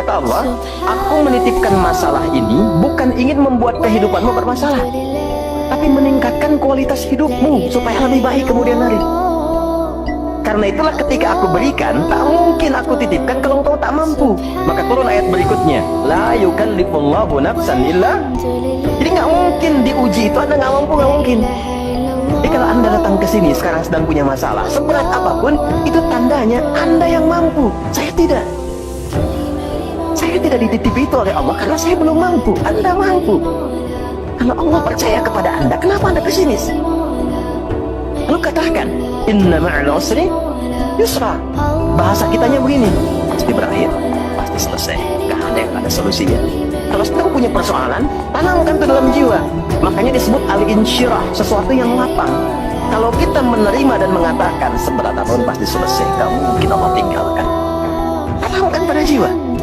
kata Allah, aku menitipkan masalah ini bukan ingin membuat kehidupanmu bermasalah, tapi meningkatkan kualitas hidupmu supaya lebih baik kemudian hari. Karena itulah ketika aku berikan, tak mungkin aku titipkan kalau engkau tak mampu. Maka turun ayat berikutnya, la yukallifullahu nafsan illa. Jadi nggak mungkin diuji itu Anda nggak mampu, nggak mungkin. Jadi kalau Anda datang ke sini sekarang sedang punya masalah, seberat apapun, itu tandanya Anda yang mampu. Saya tidak. Saya tidak dititipi itu oleh Allah karena saya belum mampu. Anda mampu. Kalau Allah percaya kepada Anda, kenapa Anda pesimis? Lalu katakan, inna ma'al usri yusra. Bahasa kitanya begini, pasti berakhir, pasti selesai, gak ada yang ada solusinya. Kalau sedang punya persoalan, tanamkan itu dalam jiwa. Makanya disebut al-insyirah, sesuatu yang lapang. Kalau kita menerima dan mengatakan seberat apapun pasti selesai, gak mungkin Allah tinggalkan. Tanamkan pada jiwa.